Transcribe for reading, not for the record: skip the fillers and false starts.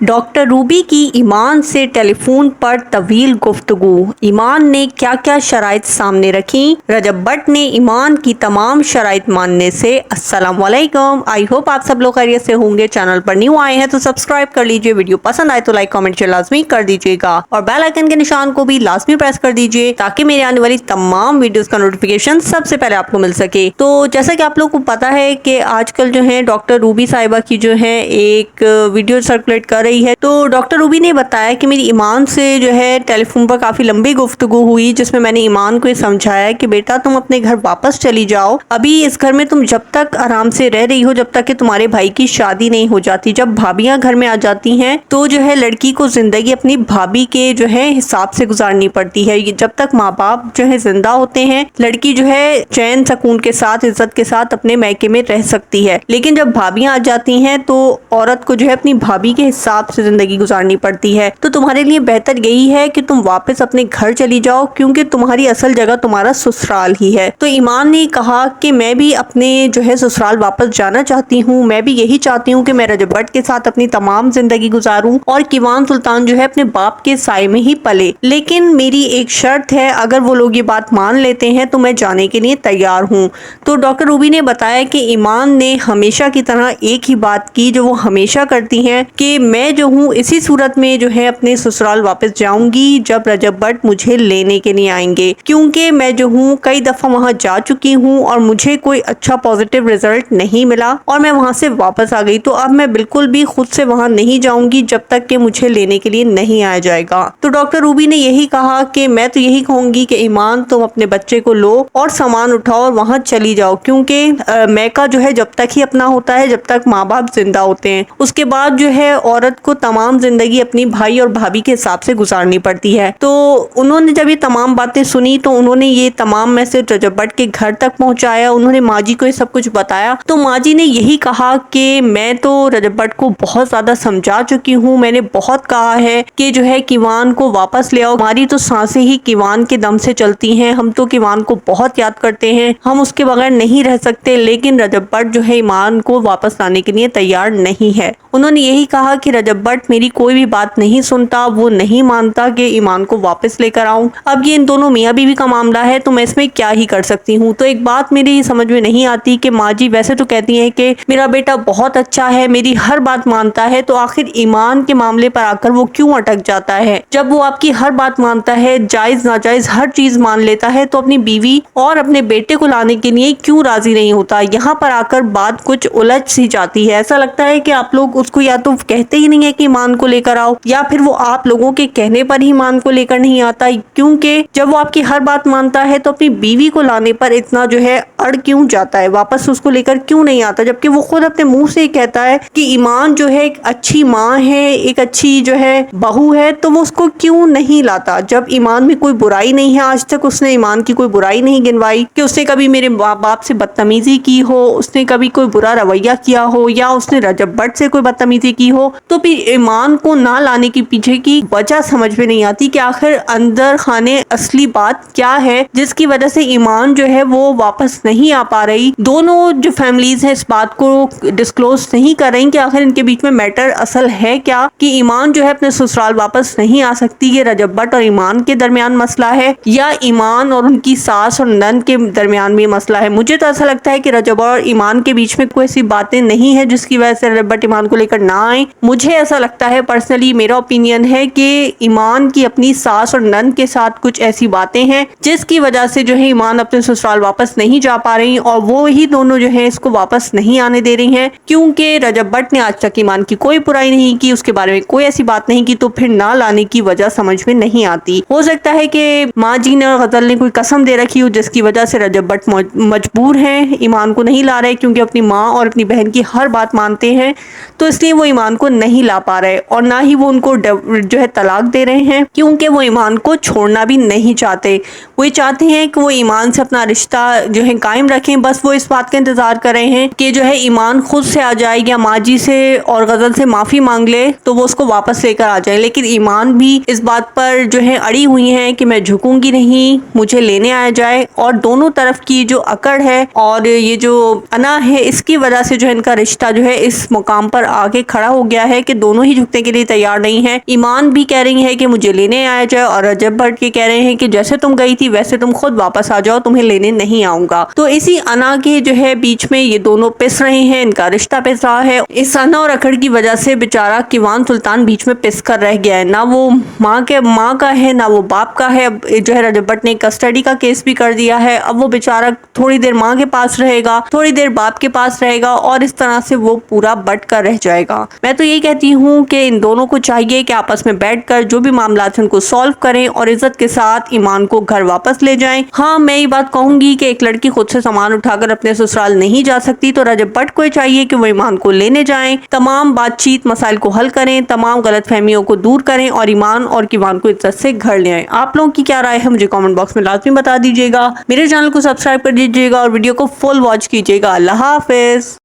Doctor Ruby की ईमान से telephone पर तवील गुफ्तगू। ईमान ने क्या क्या शराइत सामने रखी। रजब भट्ट ने ईमान की तमाम शराइत मानने से। अस्सलाम वालेकुम, आई होप आप सब लोग खैरियत से होंगे। चैनल पर न्यू आए हैं तो सब्सक्राइब कर लीजिए, वीडियो पसंद आए तो लाइक कमेंट शेयर लाजमी कर दीजिएगा और बेल आइकन के निशान को भी लाजमी प्रेस कर दीजिए ताकि मेरे आने वाली तमाम वीडियोस का नोटिफिकेशन सबसे पहले आपको मिल सके। तो जैसा कि आप लोग को पता है कि आजकल जो है डॉक्टर रूबी साहिबा की जो है एक वीडियो सर्कुलेट कर रही है। तो डॉक्टर रूबी ने बताया कि मेरी ईमान से जो है टेलीफोन पर काफी लंबी गुफ्तगू हुई, जिसमें मैंने ईमान को ये समझाया कि बेटा तुम अपने घर वापस चली जाओ। अभी इस घर में तुम जब तक आराम से रह रही हो, जब तक कि तुम्हारे भाई की शादी नहीं हो जाती। जब भाभियां घर में आ जाती हैं तो जो है लड़की को जिंदगी अपनी भाभी के जो है हिसाब से गुजारनी पड़ती है। जब तक माँ बाप जो है जिंदा होते हैं, लड़की जो है चैन सुकून के साथ इज्जत के साथ अपने मैके में रह सकती है। लेकिन जब भाभियां आ जाती हैं तो औरत को जो है अपनी भाभी के हिसाब से जिंदगी गुजारनी पड़ती है। तो तुम्हारे लिए बेहतर यही है कि तुम वापस अपने घर चली जाओ, क्योंकि तुम्हारी असल जगह तुम्हारा ससुराल ही है। तो ईमान ने कहा कि मैं भी अपने जो है ससुराल वापस जाना चाहती हूँ। मैं भी यही चाहती हूँ कि मैं रजब भट्ट के साथ अपनी तमाम जिंदगी गुजारूं और कीवान सुल्तान जो है अपने बाप के साए में ही पले। लेकिन मेरी एक शर्त है, अगर वो लोग ये बात मान लेते हैं तो मैं जाने के लिए तैयार हूँ। तो डॉक्टर रूबी ने बताया कि ईमान ने हमेशा की तरह एक ही बात की जो वो हमेशा करती हैं कि मैं जो हूँ इसी सूरत में जो है अपने ससुराल वापस जाऊंगी जब रजब भट्ट मुझे लेने के लिए आएंगे, क्योंकि मैं जो हूँ कई दफा वहाँ जा चुकी हूँ और मुझे कोई अच्छा पॉजिटिव रिजल्ट नहीं मिला और मैं वहाँ से वापस आ गई। तो अब मैं बिल्कुल भी खुद से वहाँ नहीं जाऊंगी जब तक कि मुझे लेने के लिए नहीं आया जाएगा। तो डॉक्टर रूबी ने यही कहा कि मैं तो यही कहूंगी कि ईमान तुम अपने बच्चे को लो और सामान उठाओ और वहाँ चली जाओ, क्योंकि मैका जो है जब तक ही अपना होता है जब तक माँ बाप जिंदा होते हैं। उसके बाद जो है औरत को तमाम जिंदगी अपनी भाई और भाभी के हिसाब से गुजारनी पड़ती है। तो उन्होंने जब ये तमाम बातें सुनी तो उन्होंने ये तमाम मैसेज रजब भट्ट के घर तक पहुंचाया। उन्होंने माँ जी को ये सब कुछ बताया। तो माँ जी ने यही कहा कि मैं तो रजब भट्ट को बहुत ज्यादा समझा चुकी हूँ। मैंने बहुत कहा है कि जो है कीवान को वापस ले आओ। हमारी तो सांसें ही कीवान के दम से चलती हैं। हम तो कीवान को बहुत याद करते हैं, हम उसके बगैर नहीं रह सकते। लेकिन रजब भट्ट जो है ईमान को वापस लाने के लिए तैयार नहीं है। उन्होंने यही कहा कि रजब भट्ट मेरी कोई भी बात नहीं सुनता, वो नहीं मानता कि ईमान को वापस लेकर आऊं। अब ये इन दोनों मियाँ बीवी का मामला है तो मैं इसमें क्या ही कर सकती हूँ। तो एक बात मेरी समझ में नहीं आती कि माँ जी वैसे तो कहती हैं कि मेरा बेटा बहुत अच्छा है, मेरी हर बात मानता है, तो आखिर ईमान के मामले पर आकर वो क्यों अटक जाता है। जब वो आपकी हर बात मानता है, जायज नाजायज हर चीज मान लेता है, तो अपनी बीवी और अपने बेटे को लाने के लिए क्यों राजी नहीं होता। यहाँ पर आकर बात कुछ उलझ सी जाती है। ऐसा लगता है कि आप लोग उसको या तो कहते ही नहीं है कि ईमान को लेकर आओ, या फिर वो आप लोगों के कहने पर ही ईमान को लेकर नहीं आता। क्योंकि जब वो आपकी हर बात मानता है तो अपनी बीवी को लाने पर इतना जो है अड़ क्यों जाता है, वापस उसको लेकर क्यों नहीं आता, जबकि वो खुद अपने मुंह से ही कहता है कि ईमान जो है एक अच्छी माँ है, एक अच्छी जो है बहू है, तो वो उसको क्यों नहीं लाता। जब ईमान में कोई बुराई नहीं है, आज तक उसने ईमान की कोई बुराई नहीं गिनवाई कि उसने कभी मेरे बाप से बदतमीजी की हो, उसने कभी कोई बुरा रवैया किया हो, या उसने रजब भट्ट से कोई बदतमीजी की हो। तो फिर ईमान को ना लाने के पीछे की वजह समझ में नहीं आती कि आखिर अंदर खाने असली बात क्या है जिसकी वजह से ईमान जो है वो वापस नहीं आ पा रही। दोनों जो फैमिलीज हैं इस बात को डिस्क्लोज नहीं कर रही कि आखिर इनके बीच में मैटर असल है क्या, कि ईमान जो है अपने ससुराल वापस नहीं आ सकती। ये रजब भट्ट और ईमान के दरमियान मसला है या ईमान और उनकी सास और नंद के दरमियान में मसला है। मुझे तो ऐसा लगता है कि रजब और ईमान के बीच में कोई ऐसी बातें नहीं है जिसकी वजह से रजब भट्ट ईमान को लेकर ना आए। मुझे ऐसा लगता है, पर्सनली मेरा ओपिनियन है कि ईमान की अपनी सास और नंद के साथ कुछ ऐसी बातें हैं जिसकी वजह से जो है ईमान अपने ससुराल वापस नहीं जा पा रही और वो ही दोनों जो है इसको वापस नहीं आने दे रही हैं। क्योंकि रजब भट्ट ने आज तक ईमान की कोई बुराई नहीं की, उसके बारे में कोई ऐसी बात नहीं की, तो फिर ना लाने की वजह समझ में नहीं आती। हो सकता है कि माँ जी ने और गजल ने कोई कसम दे रखी हो जिसकी वजह से रजब भट्ट मजबूर हैं, ईमान को नहीं ला रहे, क्योंकि अपनी माँ और अपनी बहन की हर बात मानते हैं, तो इसलिए वो ईमान को नहीं ला पा रहे और ना ही वो उनको जो है तलाक दे रहे हैं, क्योंकि वो ईमान को छोड़ना भी नहीं चाहते। वो ये चाहते हैं कि वो ईमान से अपना रिश्ता जो है कायम रखें। बस वो इस बात का इंतजार कर रहे हैं कि जो है ईमान खुद से आ जाए या माँ जी से और गजल से माफी मांग ले तो वो उसको वापस लेकर आ जाए। लेकिन ईमान भी इस बात पर जो है अड़ी हुई हैं कि मैं झुकूंगी नहीं, मुझे लेने आया जाए। और दोनों तरफ की जो अकड़ है और ये जो अना है, इसकी वजह से जो है इनका रिश्ता जो है इस मुकाम पर आगे खड़ा हो गया है कि दोनों ही झुकने के लिए तैयार नहीं है। ईमान भी कह रही है कि मुझे लेने आया जाए और रजब भट्ट ये कह रहे हैं कि जैसे तुम गई थी वैसे तुम खुद वापस आ जाओ, तुम्हें लेने नहीं आऊंगा। तो इसी अना के जो है बीच में ये दोनों पिस रहे हैं, इनका रिश्ता पिस रहा है। इस अना और अकड़ की वजह से बेचारा कीवान सुल्तान बीच में पिस कर रह गया है, ना वो माँ का है ना वो बाप का है। अब जो है रजब भट्ट ने कस्टडी का केस भी कर दिया है। अब वो बेचारा थोड़ी देर माँ के पास रहेगा, थोड़ी देर बाप के पास रहेगा और इस तरह से वो पूरा बट कर रह जाएगा। मैं तो यही कहती हूँ कि इन दोनों को चाहिए कि आपस में बैठकर जो भी मामला है उनको सॉल्व करें और इज्जत के साथ ईमान को घर वापस ले जाएं। हाँ, मैं ये बात कहूंगी कि एक लड़की खुद से सामान उठाकर अपने ससुराल नहीं जा सकती, तो रजब भट्ट को चाहिए कि वो ईमान को लेने जाएं, तमाम बातचीत मसाइल को हल करें, तमाम गलतफहमियों को दूर करें और ईमान और कीवान को इज्जत से घर ले आए। आप लोगों की क्या राय है मुझे कमेंट बॉक्स में लाजमी बता दीजिएगा। मेरे चैनल को सब्सक्राइब कर दीजिएगा और वीडियो को फुल वॉच कीजिएगा। अल्लाह हाफिज।